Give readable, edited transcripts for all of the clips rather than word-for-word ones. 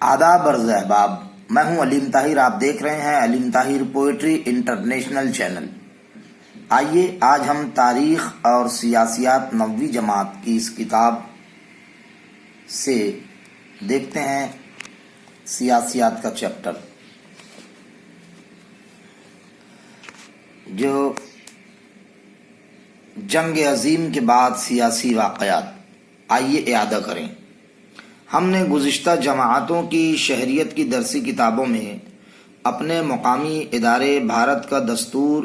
آداب عرض احباب، میں ہوں علیم طاہر. آپ دیکھ رہے ہیں علیم طاہر پوئٹری انٹرنیشنل چینل. آئیے آج ہم تاریخ اور سیاسیات نویں جماعت کی اس کتاب سے دیکھتے ہیں سیاسیات کا چیپٹر، جو جنگ عظیم کے بعد سیاسی واقعات. آئیے اعادہ کریں. ہم نے گزشتہ جماعتوں کی شہریت کی درسی کتابوں میں اپنے مقامی ادارے بھارت کا دستور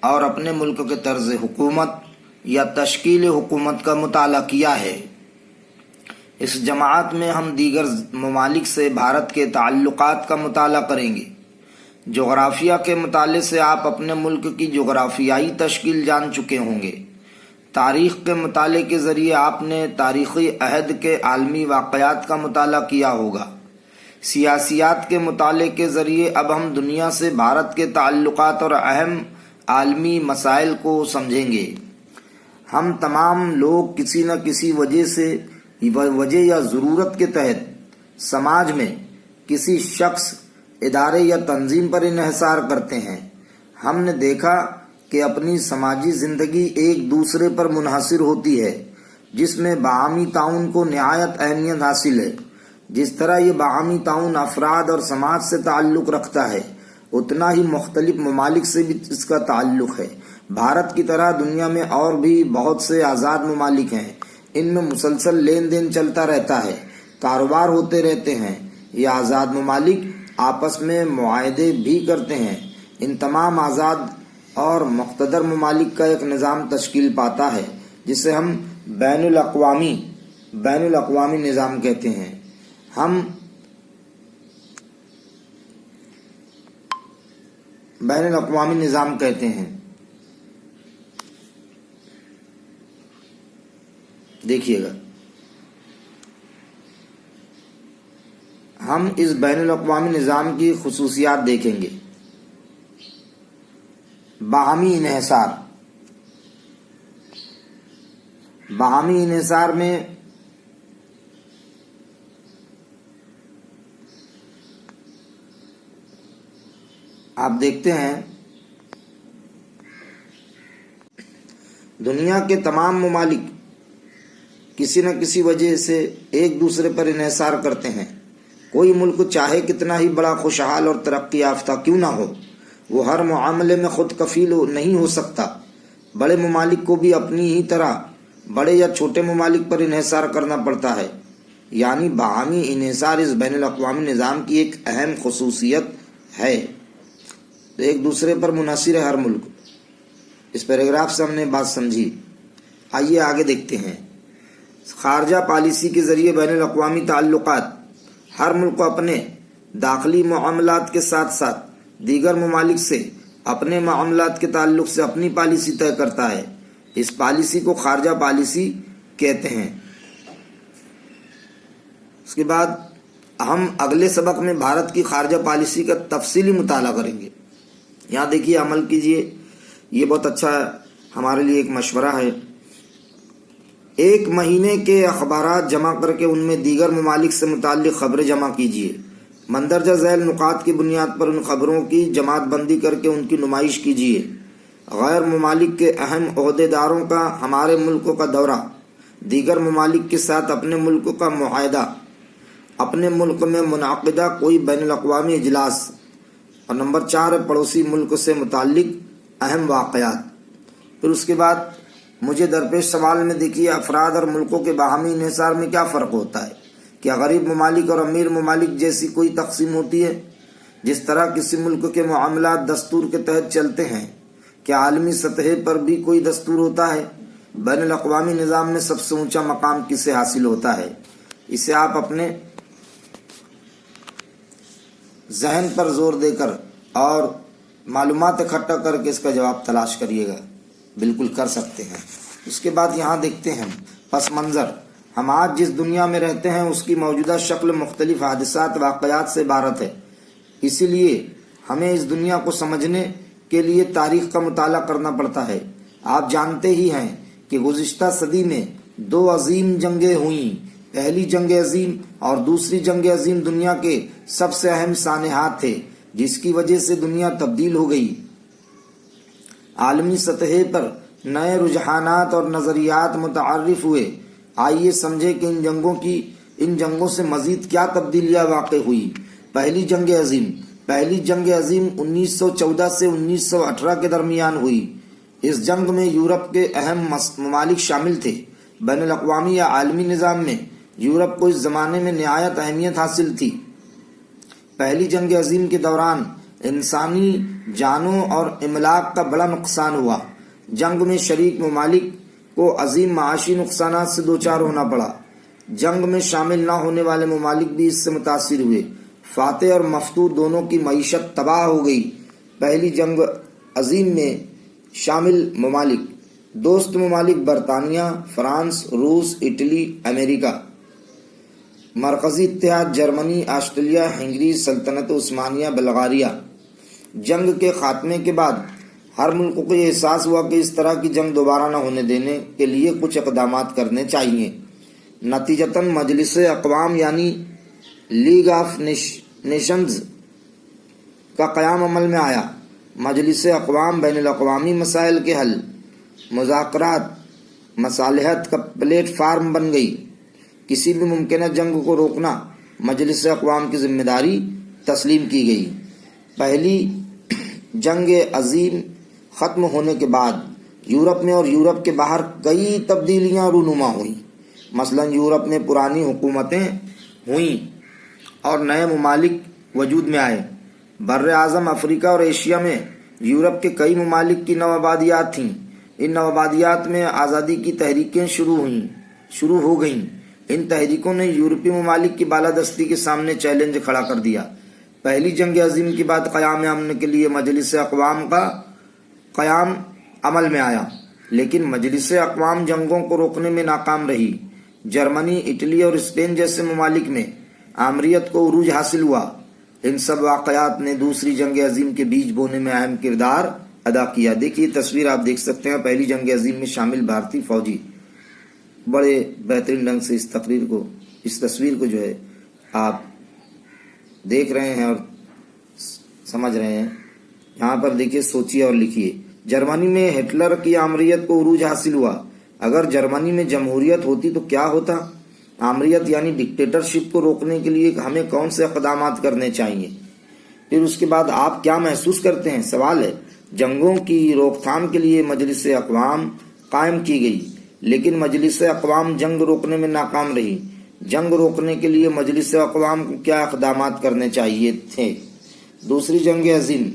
اور اپنے ملک کے طرز حکومت یا تشکیل حکومت کا مطالعہ کیا ہے. اس جماعت میں ہم دیگر ممالک سے بھارت کے تعلقات کا مطالعہ کریں گے. جغرافیہ کے مطالعے سے آپ اپنے ملک کی جغرافیائی تشکیل جان چکے ہوں گے. تاریخ کے مطالعے کے ذریعے آپ نے تاریخی عہد کے عالمی واقعات کا مطالعہ کیا ہوگا. سیاسیات کے مطالعے کے ذریعے اب ہم دنیا سے بھارت کے تعلقات اور اہم عالمی مسائل کو سمجھیں گے. ہم تمام لوگ کسی نہ کسی وجہ یا ضرورت کے تحت سماج میں کسی شخص، ادارے یا تنظیم پر انحصار کرتے ہیں. ہم نے دیکھا کہ اپنی سماجی زندگی ایک دوسرے پر منحصر ہوتی ہے، جس میں باہمی تعاون کو نہایت اہمیت حاصل ہے. جس طرح یہ باہمی تعاون افراد اور سماج سے تعلق رکھتا ہے، اتنا ہی مختلف ممالک سے بھی اس کا تعلق ہے. بھارت کی طرح دنیا میں اور بھی بہت سے آزاد ممالک ہیں. ان میں مسلسل لین دین چلتا رہتا ہے، کاروبار ہوتے رہتے ہیں. یہ آزاد ممالک آپس میں معاہدے بھی کرتے ہیں. ان تمام آزاد اور مقتدر ممالک کا ایک نظام تشکیل پاتا ہے جسے ہم بین الاقوامی نظام کہتے ہیں. ہم بین الاقوامی نظام کہتے ہیں. دیکھیے گا، ہم اس بین الاقوامی نظام کی خصوصیات دیکھیں گے. باہمی انحصار میں آپ دیکھتے ہیں دنیا کے تمام ممالک کسی نہ کسی وجہ سے ایک دوسرے پر انحصار کرتے ہیں. کوئی ملک چاہے کتنا ہی بڑا، خوشحال اور ترقی یافتہ کیوں نہ ہو، وہ ہر معاملے میں خود کفیل نہیں ہو سکتا. بڑے ممالک کو بھی اپنی ہی طرح بڑے یا چھوٹے ممالک پر انحصار کرنا پڑتا ہے. یعنی باہمی انحصار اس بین الاقوامی نظام کی ایک اہم خصوصیت ہے. ایک دوسرے پر منحصر ہے ہر ملک. اس پیراگراف سے ہم نے بات سمجھی. آئیے آگے دیکھتے ہیں. خارجہ پالیسی کے ذریعے بین الاقوامی تعلقات. ہر ملک کو اپنے داخلی معاملات کے ساتھ ساتھ دیگر ممالک سے اپنے معاملات کے تعلق سے اپنی پالیسی طے کرتا ہے. اس پالیسی کو خارجہ پالیسی کہتے ہیں. اس کے بعد ہم اگلے سبق میں بھارت کی خارجہ پالیسی کا تفصیلی مطالعہ کریں گے. یہاں دیکھیے، عمل کیجئے. یہ بہت اچھا ہمارے لیے ایک مشورہ ہے. ایک مہینے کے اخبارات جمع کر کے ان میں دیگر ممالک سے متعلق خبریں جمع کیجیے. مندرجہ ذیل نکات کی بنیاد پر ان خبروں کی جماعت بندی کر کے ان کی نمائش کیجیے. غیر ممالک کے اہم عہدیداروں کا ہمارے ملک کا دورہ، دیگر ممالک کے ساتھ اپنے ملک کا معاہدہ، اپنے ملک میں منعقدہ کوئی بین الاقوامی اجلاس، اور نمبر 4 ہے پڑوسی ملک سے متعلق اہم واقعات. پھر اس کے بعد مجھے درپیش سوال میں دیکھیے، افراد اور ملکوں کے باہمی انحصار میں کیا فرق ہوتا ہے؟ کیا غریب ممالک اور امیر ممالک جیسی کوئی تقسیم ہوتی ہے؟ جس طرح کسی ملک کے معاملات دستور کے تحت چلتے ہیں، کیا عالمی سطح پر بھی کوئی دستور ہوتا ہے؟ بین الاقوامی نظام میں سب سے اونچا مقام کسے حاصل ہوتا ہے؟ اسے آپ اپنے ذہن پر زور دے کر اور معلومات اکٹھا کر کے اس کا جواب تلاش کریے گا. بالکل کر سکتے ہیں. اس کے بعد یہاں دیکھتے ہیں پس منظر. ہم آج جس دنیا میں رہتے ہیں اس کی موجودہ شکل مختلف حادثات، واقعات سے عبارت ہے. اسی لیے ہمیں اس دنیا کو سمجھنے کے لیے تاریخ کا مطالعہ کرنا پڑتا ہے. آپ جانتے ہی ہیں کہ گزشتہ صدی میں 2 عظیم جنگیں ہوئیں. پہلی جنگ عظیم اور دوسری جنگ عظیم دنیا کے سب سے اہم سانحات تھے جس کی وجہ سے دنیا تبدیل ہو گئی۔ عالمی سطح پر نئے رجحانات اور نظریات متعارف ہوئے۔ آئیے سمجھیں کہ ان جنگوں سے مزید کیا تبدیلیاں واقع ہوئی۔ پہلی جنگ عظیم 1914 سے 1918 کے درمیان ہوئی۔ اس جنگ میں یورپ کے اہم ممالک شامل تھے۔ بین الاقوامی یا عالمی نظام میں یورپ کو اس زمانے میں نہایت اہمیت حاصل تھی۔ پہلی جنگ عظیم کے دوران انسانی جانوں اور املاک کا بڑا نقصان ہوا۔ جنگ میں شریک ممالک کو عظیم معاشی نقصانات سے دوچار ہونا پڑا۔ جنگ میں شامل نہ ہونے والے ممالک بھی اس سے متاثر ہوئے۔ فاتح اور مفتوح دونوں کی معیشت تباہ ہو گئی۔ پہلی جنگ عظیم میں شامل ممالک: دوست ممالک برطانیہ، فرانس، روس، اٹلی، امریکہ۔ مرکزی اتحاد: جرمنی، آسٹریلیا، ہنگری، سلطنت عثمانیہ، بلغاریہ۔ جنگ کے خاتمے کے بعد ہر ملک کو یہ احساس ہوا کہ اس طرح کی جنگ دوبارہ نہ ہونے دینے کے لیے کچھ اقدامات کرنے چاہیے۔ نتیجتاً مجلس اقوام یعنی لیگ آف نیشنز کا قیام عمل میں آیا۔ مجلس اقوام بین الاقوامی مسائل کے حل، مذاکرات، مصالحت کا پلیٹ فارم بن گئی۔ کسی بھی ممکنہ جنگ کو روکنا مجلس اقوام کی ذمہ داری تسلیم کی گئی۔ پہلی جنگ عظیم ختم ہونے کے بعد یورپ میں اور یورپ کے باہر کئی تبدیلیاں رونما ہوئیں۔ مثلا یورپ میں پرانی حکومتیں ہوئیں اور نئے ممالک وجود میں آئے۔ بر اعظم افریقہ اور ایشیا میں یورپ کے کئی ممالک کی نوآبادیات تھیں۔ ان نوآبادیات میں آزادی کی تحریکیں شروع ہو گئیں۔ ان تحریکوں نے یورپی ممالک کی بالادستی کے سامنے چیلنج کھڑا کر دیا۔ پہلی جنگ عظیم کے بعد قیام امن کے لیے مجلس اقوام کا قیام عمل میں آیا، لیکن مجلس اقوام جنگوں کو روکنے میں ناکام رہی۔ جرمنی، اٹلی اور اسپین جیسے ممالک میں آمریت کو عروج حاصل ہوا۔ ان سب واقعات نے دوسری جنگ عظیم کے بیج بونے میں اہم کردار ادا کیا۔ دیکھیے تصویر آپ دیکھ سکتے ہیں، پہلی جنگ عظیم میں شامل بھارتی فوجی بڑے بہترین ڈھنگ سے اس تصویر کو جو ہے آپ دیکھ رہے ہیں اور سمجھ رہے ہیں۔ یہاں پر دیکھیے، سوچیے اور لکھیے۔ جرمنی میں ہٹلر کی آمریت کو عروج حاصل ہوا۔ اگر جرمنی میں جمہوریت ہوتی تو کیا ہوتا؟ آمریت یعنی ڈکٹیٹرشپ کو روکنے کے لیے ہمیں کون سے اقدامات کرنے چاہیے؟ پھر اس کے بعد آپ کیا محسوس کرتے ہیں؟ سوال ہے۔ جنگوں کی روک تھام کے لیے مجلس اقوام قائم کی گئی، لیکن مجلس اقوام جنگ روکنے میں ناکام رہی۔ جنگ روکنے کے لیے مجلس اقوام کو کیا اقدامات کرنے چاہیے تھے؟ دوسری جنگ عظیم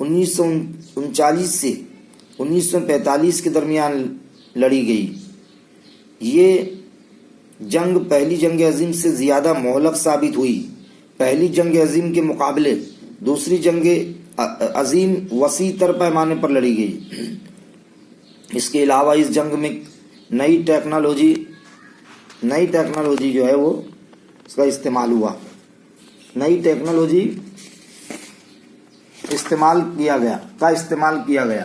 1939 سے 1945 کے درمیان لڑی گئی۔ یہ جنگ پہلی جنگ عظیم سے زیادہ مہلک ثابت ہوئی۔ پہلی جنگ عظیم کے مقابلے دوسری جنگ عظیم وسیع تر پیمانے پر لڑی گئی۔ اس کے علاوہ اس جنگ میں نئی ٹیکنالوجی جو ہے وہ اس کا استعمال ہوا۔ نئی ٹیکنالوجی استعمال کیا گیا۔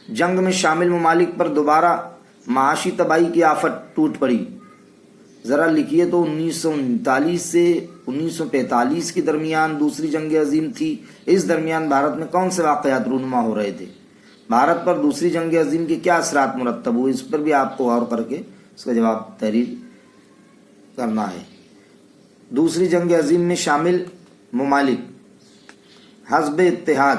جنگ میں شامل ممالک پر دوبارہ معاشی تباہی کی آفت ٹوٹ پڑی۔ ذرا لکھیے تو 1939 سے 1945 کے درمیان دوسری جنگ عظیم تھی۔ اس درمیان بھارت میں کون سے واقعات رونما ہو رہے تھے؟ بھارت پر دوسری جنگ عظیم کے کیا اثرات مرتب ہوئے؟ اس پر بھی آپ کو غور کر کے اس کا جواب تحریر کرنا ہے۔ دوسری جنگ عظیم میں شامل ممالک: حزب اتحاد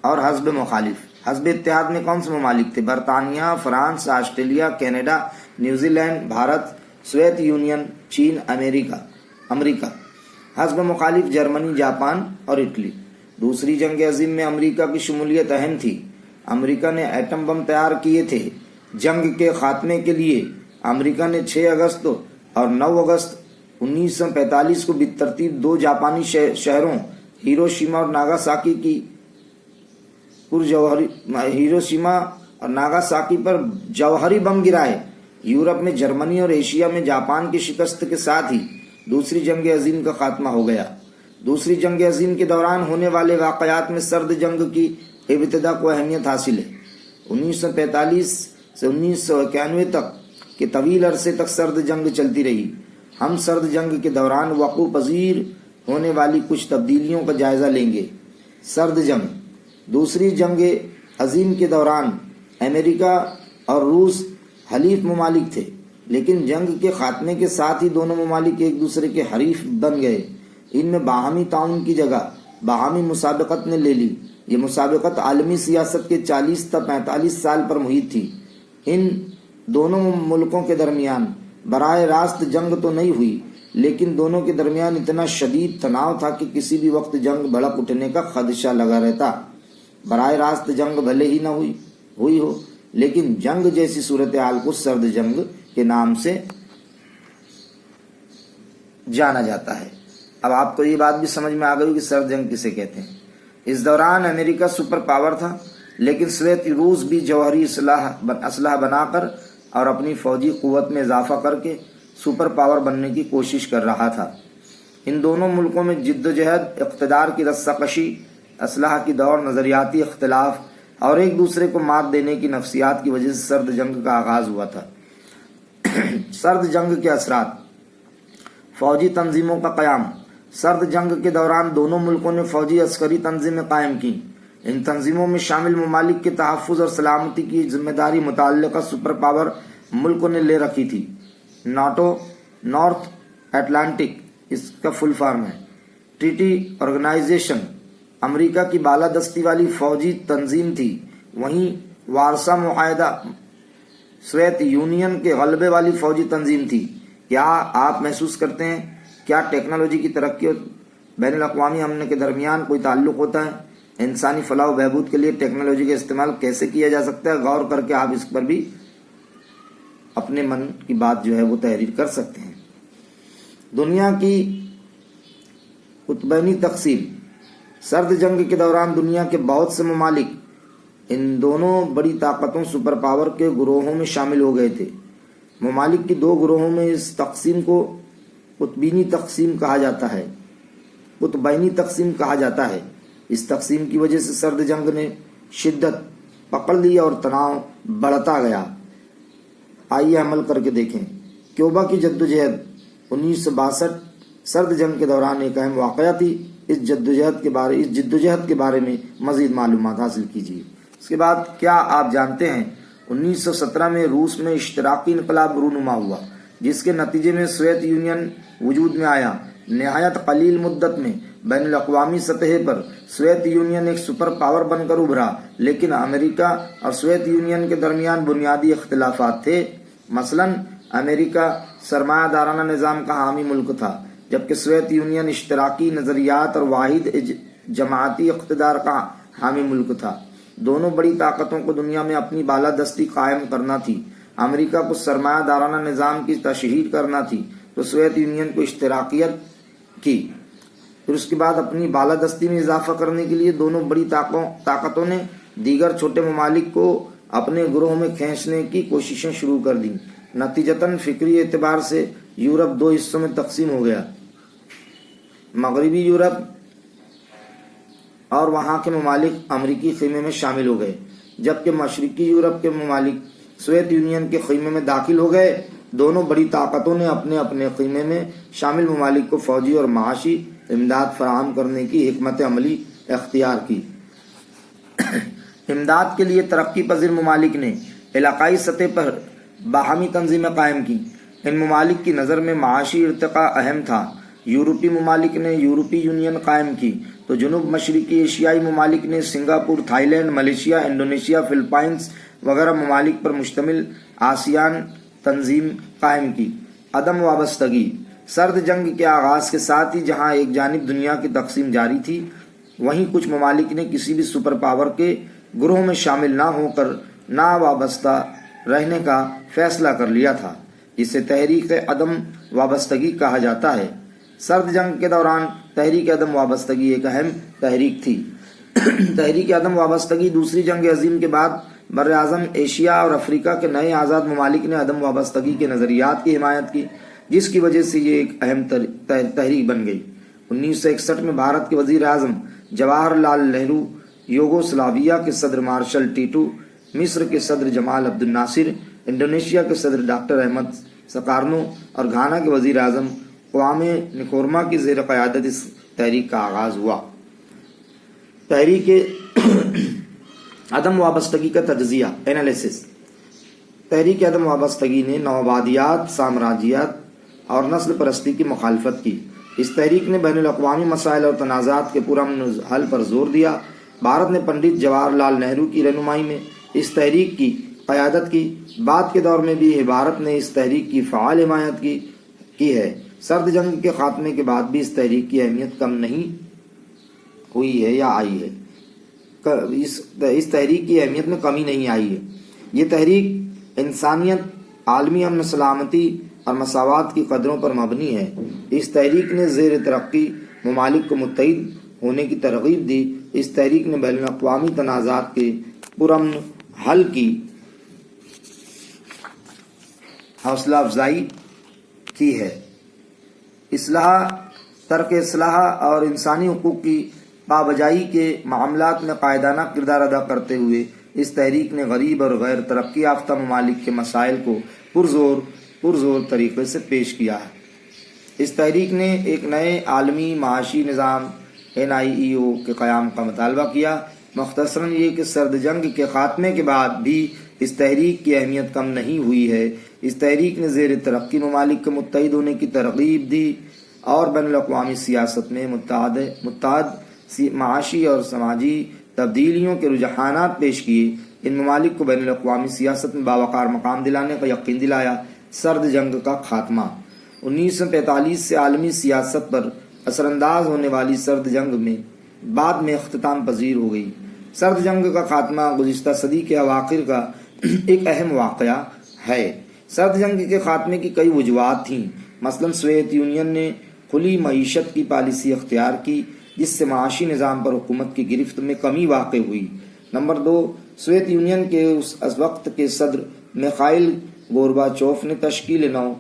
اور حزب مخالف۔ حزب اتحاد میں کون سے ممالک تھے؟ برطانیہ، France, Australia, Canada, New Zealand, Bharat, Soviet Union, چین، امریکہ۔ حزب مخالف: جرمنی، جاپان اور اٹلی۔ دوسری جنگ عظیم میں امریکہ کی شمولیت اہم تھی۔ امریکہ نے ایٹم بم تیار کیے تھے۔ جنگ کے خاتمے کے لیے امریکہ نے 6 اگست اور 9 اگست 1945 کو بالترتیب 2 جاپانی شہروں ہیروشیما اور ناگاساکی پر جوہری بم گرائے۔ یورپ میں جرمنی اور ایشیا میں جاپان کی شکست کے ساتھ ہی دوسری جنگ عظیم کا خاتمہ ہو گیا۔ دوسری جنگ عظیم کے دوران ہونے والے واقعات میں سرد جنگ کی ابتدا کو اہمیت حاصل ہے۔ 1945 سے 1991 تک کے طویل عرصے تک سرد جنگ چلتی رہی۔ ہم سرد جنگ کے دوران وقوع پذیر ہونے والی کچھ تبدیلیوں کا جائزہ لیں گے۔ سرد جنگ۔ دوسری جنگ عظیم کے دوران امریکہ اور روس حلیف ممالک تھے، لیکن جنگ کے خاتمے کے ساتھ ہی دونوں ممالک ایک دوسرے کے حریف بن گئے۔ ان میں باہمی تعاون کی جگہ باہمی مسابقت نے لے لی۔ یہ مسابقت عالمی سیاست کے 40 تا 45 سال پر محیط تھی۔ ان دونوں ملکوں کے درمیان براہ راست جنگ تو نہیں ہوئی، لیکن دونوں کے درمیان اتنا شدید تناؤ تھا کہ کسی بھی وقت جنگ بھڑک اٹھنے کا خدشہ لگا رہتا۔ براہ راست جنگ بھلے ہی نہ ہوئی ہو، لیکن جنگ جیسی صورتحال کو سرد جنگ کے نام سے جانا جاتا ہے۔ اب آپ کو یہ بات بھی سمجھ میں آ گئی کہ سرد جنگ کسے کہتے ہیں۔ اس دوران امریکہ سپر پاور تھا، لیکن سوویت روس بھی جوہری اسلحہ بنا کر اور اپنی فوجی قوت میں اضافہ کر کے سپر پاور بننے کی کوشش کر رہا تھا۔ ان دونوں ملکوں میں جد و جہد، اقتدار کی رسہ کشی، اسلحہ کی دوڑ، نظریاتی اختلاف اور ایک دوسرے کو مات دینے کی نفسیات کی وجہ سے سرد جنگ کا آغاز ہوا تھا۔ سرد جنگ کے اثرات۔ فوجی تنظیموں کا قیام۔ سرد جنگ کے دوران دونوں ملکوں نے فوجی عسکری تنظیمیں قائم کی۔ ان تنظیموں میں شامل ممالک کے تحفظ اور سلامتی کی ذمہ داری متعلقہ سپر پاور ملکوں نے لے رکھی تھی۔ ناٹو، نارتھ اٹلانٹک، اس کا فل فارم ہے، ٹریٹی آرگنائزیشن، امریکہ کی بالادستی والی فوجی تنظیم تھی۔ وہیں وارسا معاہدہ سوویت یونین کے غلبے والی فوجی تنظیم تھی۔ کیا آپ محسوس کرتے ہیں کیا ٹیکنالوجی کی ترقی اور بین الاقوامی امن کے درمیان کوئی تعلق ہوتا ہے؟ انسانی فلاح و بہبود کے لیے ٹیکنالوجی کا استعمال کیسے کیا جا سکتا ہے؟ غور کر کے آپ اس پر بھی اپنے من کی بات جو ہے وہ تحریر کر سکتے ہیں۔ دنیا کی قطبینی تقسیم۔ سرد جنگ کے دوران دنیا کے بہت سے ممالک ان دونوں بڑی طاقتوں سپر پاور کے گروہوں میں شامل ہو گئے تھے۔ ممالک کی دو گروہوں میں اس تقسیم کو قطبینی تقسیم کہا جاتا ہے۔ قطبینی تقسیم کہا جاتا ہے۔ اس تقسیم کی وجہ سے سرد جنگ نے شدت پکڑ لی اور تناؤ بڑھتا گیا۔ آئیے عمل کر کے دیکھیں۔ کیوبا کی جدوجہد 1962 سرد جنگ کے دوران ایک اہم واقعہ تھی۔ اس جدوجہد کے بارے میں مزید معلومات حاصل کیجیے۔ اس کے بعد کیا آپ جانتے ہیں 1917 میں روس میں اشتراکی انقلاب رونما ہوا، جس کے نتیجے میں سوویت یونین وجود میں آیا۔ نہایت قلیل مدت میں بین الاقوامی سطح پر سوویت یونین ایک سپر پاور بن کر ابھرا، لیکن امریکہ اور سوویت یونین کے درمیان بنیادی اختلافات تھے۔ مثلاً امریکہ سرمایہ دارانہ نظام کا حامی ملک تھا، جبکہ سوویت یونین اشتراکی نظریات اور واحد جماعتی اقتدار کا حامی ملک تھا۔ دونوں بڑی طاقتوں کو دنیا میں اپنی بالادستی قائم کرنا تھی۔ امریکہ کو سرمایہ دارانہ نظام کی تشہیر کرنا تھی تو سوویت یونین کو اشتراکیت کی۔ پھر اس کے بعد اپنی بالادستی میں اضافہ کرنے کے لیے دونوں بڑی طاقتوں نے دیگر چھوٹے ممالک کو اپنے گروہ میں کھینچنے کی کوششیں شروع کر دیں۔ نتیجتاً فکری اعتبار سے یورپ دو حصوں میں تقسیم ہو گیا۔ مغربی یورپ اور وہاں کے ممالک امریکی خیمے میں شامل ہو گئے، جبکہ مشرقی یورپ کے ممالک سوویت یونین کے خیمے میں داخل ہو گئے۔ دونوں بڑی طاقتوں نے اپنے اپنے خیمے میں شامل ممالک کو فوجی اور معاشی امداد فراہم کرنے کی حکمت عملی اختیار کی۔ امداد کے لیے ترقی پذیر ممالک نے علاقائی سطح پر باہمی تنظیمیں قائم کی۔ ان ممالک کی نظر میں معاشی ارتقاء اہم تھا۔ یورپی ممالک نے یورپی یونین قائم کی تو جنوب مشرقی ایشیائی ممالک نے Singapore, Thailand, Malaysia, Indonesia, Philippines وغیرہ ممالک پر مشتمل آسیان تنظیم قائم کی۔ عدم وابستگی۔ سرد جنگ کے آغاز کے ساتھ ہی جہاں ایک جانب دنیا کی تقسیم جاری تھی، وہیں کچھ ممالک نے کسی بھی سپر پاور کے گروہ میں شامل نہ ہو کر نا وابستہ رہنے کا فیصلہ کر لیا تھا، جسے تحریک عدم وابستگی کہا جاتا ہے۔ سرد جنگ کے دوران تحریک عدم وابستگی ایک اہم تحریک تھی۔ تحریک عدم وابستگی دوسری جنگ عظیم کے بعد بر اعظم ایشیا اور افریقہ کے نئے آزاد ممالک نے عدم وابستگی کے نظریات کی حمایت کی، جس کی وجہ سے یہ ایک اہم تحریک بن گئی۔ 1961 میں بھارت کے وزیر اعظم جواہر لال نہرو، یوگوسلاویا کے صدر مارشل ٹیٹو، مصر کے صدر جمال عبد الناصر، انڈونیشیا کے صدر ڈاکٹر احمد سکارنو اور گھانا کے وزیر اعظم کوامے نکورما کی زیر قیادت اس تحریک کا آغاز ہوا۔ تحریک عدم وابستگی کا تجزیہ انالیسس۔ تحریک عدم وابستگی نے نوآبادیات، سامراجیات اور نسل پرستی کی مخالفت کی۔ اس تحریک نے بین الاقوامی مسائل اور تنازعات کے پرامن حل پر زور دیا۔ بھارت نے پنڈت جواہر لال نہرو کی رہنمائی میں اس تحریک کی قیادت کی۔ بعد کے دور میں بھی بھارت نے اس تحریک کی فعال حمایت کی ہے۔ سرد جنگ کے خاتمے کے بعد بھی اس تحریک کی اہمیت کم نہیں ہوئی ہے یا آئی ہے۔ اس تحریک کی اہمیت میں کمی نہیں آئی ہے۔ یہ تحریک انسانیت، عالمی امن سلامتی اور مساوات کی قدروں پر مبنی ہے۔ اس تحریک نے زیر ترقی ممالک کو متحد ہونے کی ترغیب دی۔ اس تحریک نے بین الاقوامی تنازعات کے پرامن حل کی حوصلہ افزائی کی ہے۔ ترک اصلاح اور انسانی حقوق کی پابجائی کے معاملات میں قائدانہ کردار ادا کرتے ہوئے اس تحریک نے غریب اور غیر ترقی یافتہ ممالک کے مسائل کو پرزور طریقے سے پیش کیا ہے۔ اس تحریک نے ایک نئے عالمی معاشی نظام NIEO کے قیام کا مطالبہ کیا۔ مختصراً یہ کہ سرد جنگ کے خاتمے کے بعد بھی اس تحریک کی اہمیت کم نہیں ہوئی ہے۔ اس تحریک نے زیر ترقی ممالک کے متحد ہونے کی ترغیب دی اور بین الاقوامی سیاست میں متعدد معاشی اور سماجی تبدیلیوں کے رجحانات پیش کیے۔ ان ممالک کو بین الاقوامی سیاست میں باوقار مقام دلانے کا یقین دلایا۔ سرد جنگ کا خاتمہ۔ 1945 سے عالمی سیاست پر اثر انداز ہونے والی سرد جنگ میں بعد میں اختتام پذیر ہو گئی۔ سرد جنگ کا خاتمہ گزشتہ صدی کے اواخر کا ایک اہم واقعہ ہے۔ سرد جنگ کے خاتمے کی کئی وجوہات تھیں۔ مثلاً سوویت یونین نے کھلی معیشت کی پالیسی اختیار کی، جس سے معاشی نظام پر حکومت کی گرفت میں کمی واقع ہوئی۔ نمبر 2، سوویت یونین کے اس وقت کے صدر میخائیل گورباچوف نے تشکیل نو،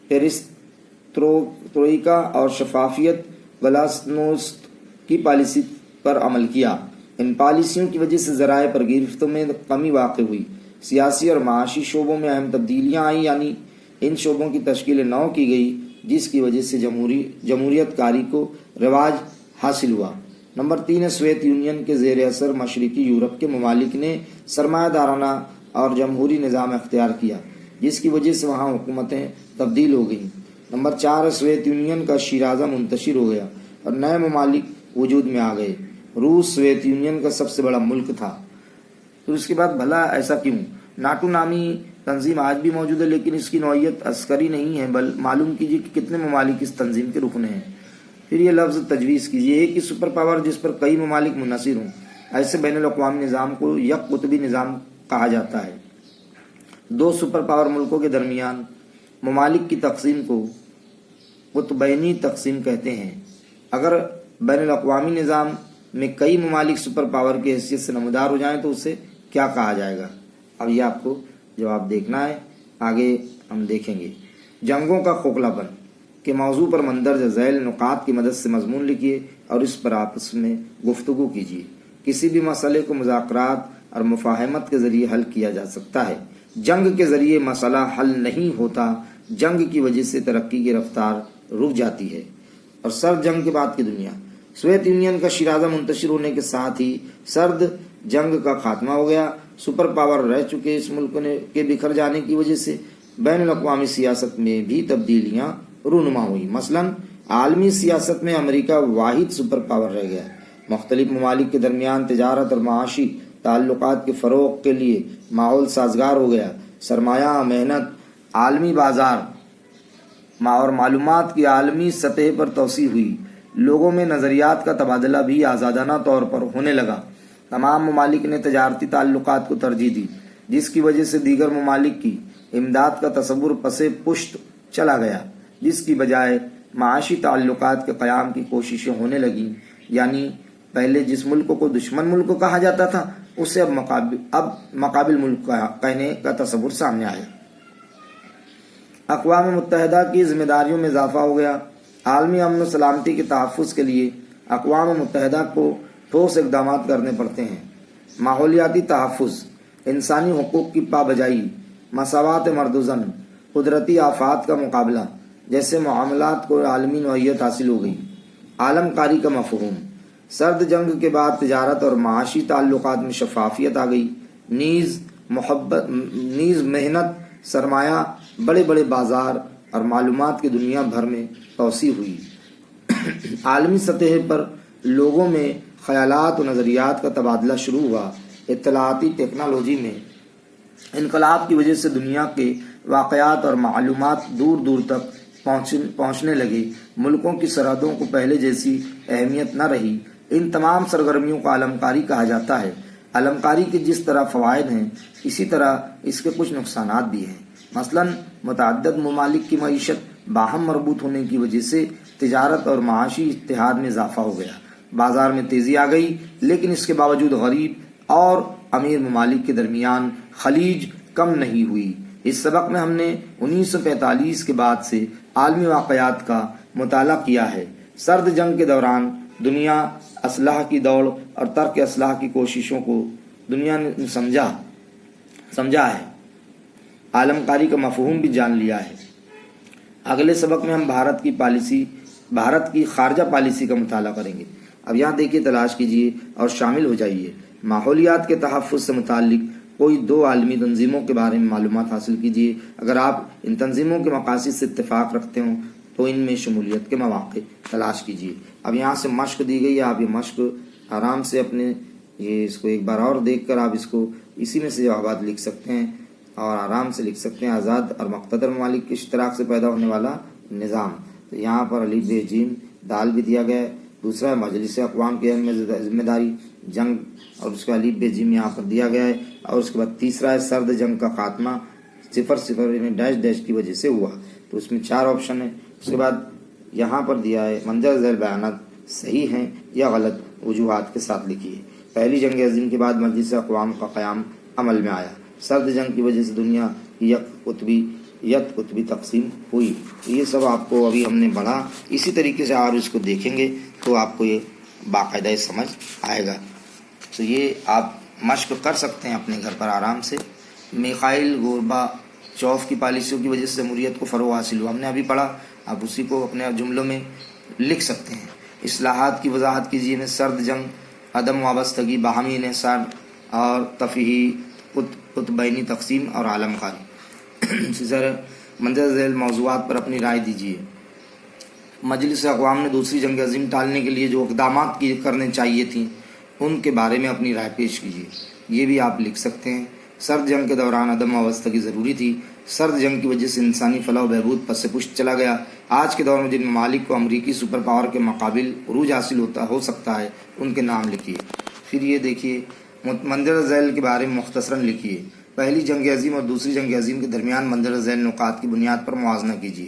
پیرستروئکا اور شفافیت گلاسنوست کی پالیسی پر عمل کیا۔ ان پالیسیوں کی وجہ سے ذرائع پر گرفت میں کمی واقع ہوئی۔ سیاسی اور معاشی شعبوں میں اہم تبدیلیاں آئیں، یعنی ان شعبوں کی تشکیل نو کی گئی، جس کی وجہ سے جمہوریت کاری کو رواج حاصل ہوا۔ نمبر 3 ہے سوویت یونین کے زیر اثر مشرقی یورپ کے ممالک نے سرمایہ دارانہ اور جمہوری نظام اختیار کیا، جس کی وجہ سے وہاں حکومتیں تبدیل ہو گئیں۔ نمبر 4 ہے سوویت یونین کا شیرازہ منتشر ہو گیا اور نئے ممالک وجود میں آ گئے۔ روس سوویت یونین کا سب سے بڑا ملک تھا۔ پھر اس کے بعد بھلا ایسا کیوں؟ ناٹو نامی تنظیم آج بھی موجود ہے، لیکن اس کی نوعیت عسکری نہیں ہے۔ معلوم کیجیے کہ کتنے ممالک اس تنظیم کے رکن ہیں۔ پھر یہ لفظ تجویز کیجیے، ایک ہی سپر پاور جس پر کئی ممالک منحصر ہوں۔ ایسے بین الاقوامی نظام کو یک قطبی نظام کہا جاتا ہے۔ 2 سپر پاور ملکوں کے درمیان ممالک کی تقسیم کو قطبینی تقسیم کہتے ہیں۔ اگر بین الاقوامی نظام میں کئی ممالک سپر پاور کی حیثیت سے نمودار ہو جائیں تو اسے کیا کہا جائے گا؟ اب یہ آپ کو جواب دیکھنا ہے، آگے ہم دیکھیں گے۔ جنگوں کا کھوکھلا پن کے موضوع پر مندرجہ ذیل نکات کی مدد سے مضمون لکھیے اور اس پر آپس میں گفتگو کیجیے۔ کسی بھی مسئلے کو مذاکرات اور مفاہمت کے ذریعے حل کیا جا سکتا ہے۔ جنگ کے ذریعے مسئلہ حل نہیں ہوتا، جنگ کی وجہ سے ترقی کی رفتار رک جاتی ہے۔ اور سرد جنگ کے بعد کی دنیا۔ سوویت یونین کا شیرازہ منتشر ہونے کے ساتھ ہی سرد جنگ کا خاتمہ ہو گیا۔ سپر پاور رہ چکے اس ملک کے بکھر جانے کی وجہ سے بین الاقوامی سیاست میں بھی تبدیلیاں رونما ہوئی۔ مثلاً عالمی سیاست میں امریکہ واحد سپر پاور رہ گیا۔ مختلف ممالک کے درمیان تجارت اور معاشی تعلقات کے فروغ کے لیے ماحول سازگار ہو گیا۔ سرمایہ، محنت، عالمی بازار اور معلومات کی عالمی سطح پر توسیع ہوئی۔ لوگوں میں نظریات کا تبادلہ بھی آزادانہ طور پر ہونے لگا۔ تمام ممالک نے تجارتی تعلقات کو ترجیح دی، جس کی وجہ سے دیگر ممالک کی امداد کا تصور پس پشت چلا گیا، جس کی بجائے معاشی تعلقات کے قیام کی کوششیں ہونے لگیں۔ یعنی پہلے جس ملک کو دشمن ملک کہا جاتا تھا، اسے اب مقابل ملک کہنے کا تصور سامنے آیا۔ اقوام متحدہ کی ذمہ داریوں میں اضافہ ہو گیا۔ عالمی امن و سلامتی کے تحفظ کے لیے اقوام متحدہ کو ٹھوس اقدامات کرنے پڑتے ہیں۔ ماحولیاتی تحفظ انسانی حقوق کی پابجائی، مساوات مرد و زن، قدرتی آفات کا مقابلہ جیسے معاملات کو عالمی نوعیت حاصل ہو گئی۔ عالم کاری کا مفہوم، سرد جنگ کے بعد تجارت اور معاشی تعلقات میں شفافیت آ گئی، نیز محنت، سرمایہ، بڑے بڑے بازار اور معلومات کی دنیا بھر میں توسیع ہوئی۔ عالمی سطح پر لوگوں میں خیالات و نظریات کا تبادلہ شروع ہوا۔ اطلاعاتی ٹیکنالوجی میں انقلاب کی وجہ سے دنیا کے واقعات اور معلومات دور دور تک پہنچنے لگے۔ ملکوں کی سرحدوں کو پہلے جیسی اہمیت نہ رہی۔ ان تمام سرگرمیوں کو علمکاری کہا جاتا ہے۔ علمکاری کے جس طرح فوائد ہیں اسی طرح اس کے کچھ نقصانات بھی ہیں۔ مثلاً متعدد ممالک کی معیشت باہم مربوط ہونے کی وجہ سے تجارت اور معاشی اتحاد میں اضافہ ہو گیا، بازار میں تیزی آ گئی، لیکن اس کے باوجود غریب اور امیر ممالک کے درمیان خلیج کم نہیں ہوئی۔ اس سبق میں ہم نے 1945 کے بعد سے عالمی واقعات کا مطالعہ کیا ہے۔ سرد جنگ کے دوران دنیا اسلحہ کی دوڑ اور ترک اسلحہ کی کوششوں کو دنیا نے سمجھا ہے، عالم کاری کا مفہوم بھی جان لیا ہے۔ اگلے سبق میں ہم بھارت کی خارجہ پالیسی کا مطالعہ کریں گے۔ اب یہاں دیکھیے، تلاش کیجیے اور شامل ہو جائیے۔ ماحولیات کے تحفظ سے متعلق کوئی 2 عالمی تنظیموں کے بارے میں معلومات حاصل کیجیے۔ اگر آپ ان تنظیموں کے مقاصد سے اتفاق رکھتے ہوں تو ان میں شمولیت کے مواقع تلاش کیجیے۔ اب یہاں سے مشق دی گئی ہے، آپ یہ مشق آرام سے اپنے اس کو ایک بار اور دیکھ کر آپ اس کو اسی میں سے جوابات لکھ سکتے ہیں اور آرام سے لکھ سکتے ہیں۔ آزاد اور مقتدر ممالک کے اشتراک سے پیدا ہونے والا نظام، تو یہاں پر الف ب ج دال بھی دیا گیا ہے۔ دوسرا ہے مجلس اقوام کی اہم ذمہ داری، جنگ، اور اس کا الف ب ج یہاں پر دیا گیا ہے۔ اور اس کے بعد تیسرا ہے سرد جنگ کا خاتمہ 00 یعنی ڈیش کی وجہ سے ہوا، تو اس میں 4 آپشن ہیں۔ اس کے بعد یہاں پر دیا ہے مندرجہ ذیل بیانات صحیح ہیں یا غلط، وجوہات کے ساتھ لکھیے۔ پہلی جنگ عظیم کے بعد مجلس اقوام کا قیام عمل میں آیا۔ سرد جنگ کی وجہ سے دنیا یک قطبی تقسیم ہوئی۔ یہ سب آپ کو ابھی ہم نے پڑھا، اسی طریقے سے آپ اس کو دیکھیں گے تو آپ کو یہ باقاعدہ سمجھ آئے گا۔ تو یہ آپ مشق کر سکتے ہیں اپنے گھر پر آرام سے۔ میخائیل گورباچوف کی پالیسیوں کی وجہ سے جمہوریت کو فروغ حاصل ہوا، ہم نے ابھی پڑھا، آپ اسی کو اپنے جملوں میں لکھ سکتے ہیں۔ اصلاحات کی وضاحت کیجیے میں سرد جنگ، عدم وابستگی، باہمی انحصار اور تفہیمی قطبینی تقسیم اور عالم کاری۔ اسی طرح مندرجہ ذیل موضوعات پر اپنی رائے دیجیے۔ مجلس اقوام نے دوسری جنگ عظیم ٹالنے کے لیے جو اقدامات کرنے چاہیے تھیں ان کے بارے میں اپنی رائے پیش کیجیے، یہ بھی آپ لکھ سکتے ہیں۔ سرد جنگ کے دوران عدم وابستگی ضروری تھی، سرد جنگ کی وجہ سے انسانی فلاح و بہبود پس پشت چلا گیا۔ آج کے دور میں جن ممالک کو امریکی سپر پاور کے مقابل عروج حاصل ہو سکتا ہے ان کے نام لکھیے۔ پھر یہ دیکھیے، مندرجہ ذیل کے بارے میں مختصراً لکھیے۔ پہلی جنگ عظیم اور دوسری جنگ عظیم کے درمیان مندرجہ ذیل نکات کی بنیاد پر موازنہ کیجیے۔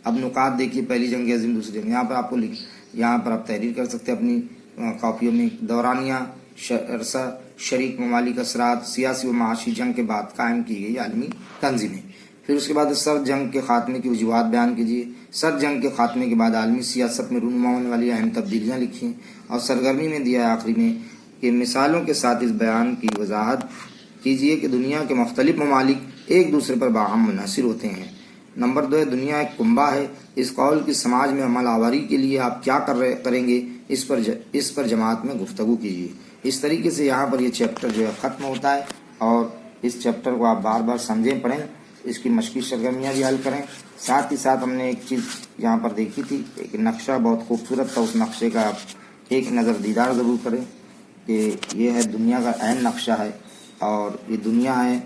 اب نکات دیکھیے، پہلی جنگ عظیم، دوسری جنگ، یہاں پر آپ کو یہاں پر آپ تحریر کر سکتے ہیں اپنی کاپیوں میں۔ دورانیہ عرصہ شریک ممالک اثرات، سیاسی و معاشی جنگ کے بعد قائم کی گئی عالمی تنظیمیں۔ پھر اس کے بعد سرد جنگ کے خاتمے کی وجوہات بیان کیجیے۔ سرد جنگ کے خاتمے کے بعد عالمی سیاست میں رونما ہونے والی اہم تبدیلیاں لکھیں، اور سرگرمی میں دیا ہے آخری میں کہ مثالوں کے ساتھ اس بیان کی وضاحت کیجیے کہ دنیا کے مختلف ممالک ایک دوسرے پر باہم منحصر ہوتے ہیں۔ نمبر 2 ہے دنیا ایک کنبہ ہے، اس قول کی سماج میں عمل آوری کے لیے آپ کیا کریں گے، اس پر جماعت میں گفتگو کیجیے۔ اس طریقے سے یہاں پر یہ چیپٹر جو ہے ختم ہوتا ہے، اور اس چیپٹر کو آپ بار بار سمجھیں، پڑھیں، اس کی مشقی سرگرمیاں بھی حل کریں۔ ساتھ ہی ساتھ ہم نے ایک چیز یہاں پر دیکھی تھی، ایک نقشہ بہت خوبصورت تھا، اس نقشے کا آپ ایک نظر دیدار ضرور کریں کہ یہ ہے دنیا کا اہم نقشہ ہے، اور یہ دنیا ہے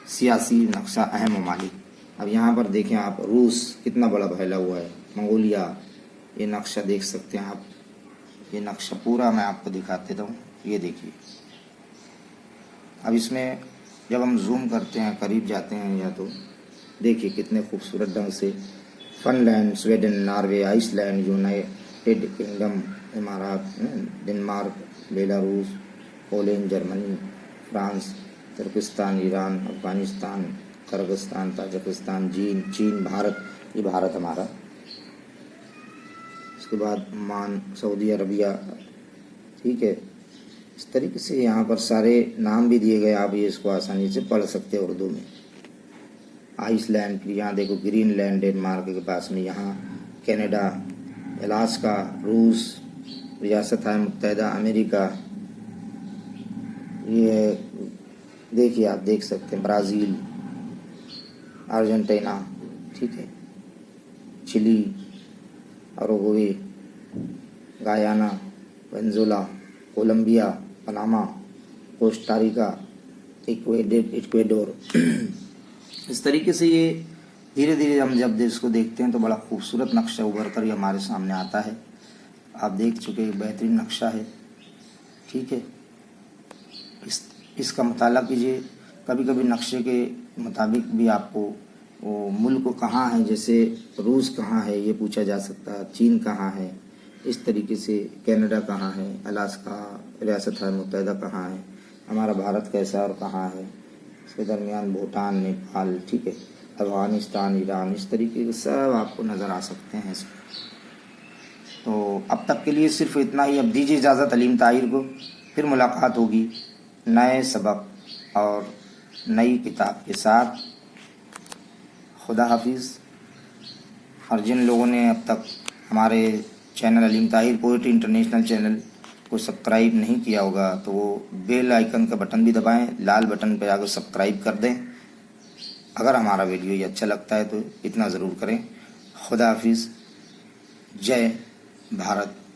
سیاسی نقشہ اہم ممالک۔ اب یہاں پر دیکھیں آپ، روس کتنا بڑا پھیلا ہوا ہے، منگولیا، یہ نقشہ دیکھ سکتے ہیں آپ۔ یہ نقشہ پورا میں آپ کو دکھاتے ہوں، یہ دیکھیے۔ اب اس میں جب ہم زوم کرتے ہیں، قریب جاتے ہیں، یا تو دیکھیے کتنے خوبصورت ڈھنگ سے Finland, Sweden, Norway, Iceland, United Kingdom, امارات، ڈنمارک، بیلاروس، پولینڈ، جرمنی، France, Turkestan, Iran, Afghanistan, Kyrgyzstan, Tajikistan, چین، بھارت، یہ بھارت ہمارا۔ اس کے بعد عمان، سعودی عربیہ، ٹھیک ہے، اس طریقے سے یہاں پر سارے نام بھی دیے گئے، آپ یہ اس کو آسانی سے پڑھ سکتے ہیں اردو میں۔ آئس لینڈ، پھر یہاں دیکھو گرین لینڈ ڈنمارک کے پاس میں، یہاں کینیڈا، الاسکا، روس، ریاستہائے متحدہ امریکہ، یہ دیکھیے آپ دیکھ سکتے ہیں، برازیل، ارجنٹینا، ٹھیک ہے، چلی، اروگوئے، گایانا، وینزولا، کولمبیا، پناما، کوسٹاریکا، ایکویڈور۔ اس طریقے سے یہ دھیرے دھیرے ہم جب اس کو دیکھتے ہیں تو بڑا خوبصورت نقشہ ابھر کر یہ ہمارے سامنے آتا ہے۔ آپ دیکھ چکے، ایک بہترین نقشہ ہے، ٹھیک ہے۔ اس کا مطالعہ کیجیے۔ کبھی کبھی نقشے کے مطابق بھی آپ کو وہ ملک کہاں ہے، جیسے روس کہاں ہے یہ پوچھا جا سکتا ہے، چین کہاں ہے، اس طریقے سے کینیڈا کہاں ہے، الاسکا، ریاستہائے متحدہ کہاں ہے، ہمارا بھارت کیسا اور کہاں ہے، اس کے درمیان بھوٹان، نیپال، ٹھیک ہے، افغانستان، ایران، اس طریقے کے سب آپ کو نظر آ سکتے ہیں اس میں۔ تو اب تک کے لیے صرف اتنا ہی، اب دیجیے اجازت علیم طاہر کو، پھر ملاقات ہوگی نئے سبق اور نئی کتاب کے ساتھ۔ خدا حافظ۔ اور جن لوگوں نے اب تک ہمارے چینل علیم طاہر پوئٹری انٹرنیشنل چینل کو سبسکرائب نہیں کیا ہوگا تو وہ بیل آئیکن کا بٹن بھی دبائیں، لال بٹن پہ آ کر سبسکرائب کر دیں۔ اگر ہمارا ویڈیو یہ اچھا لگتا ہے تو اتنا ضرور کریں۔ خدا حافظ۔ جے بھارت۔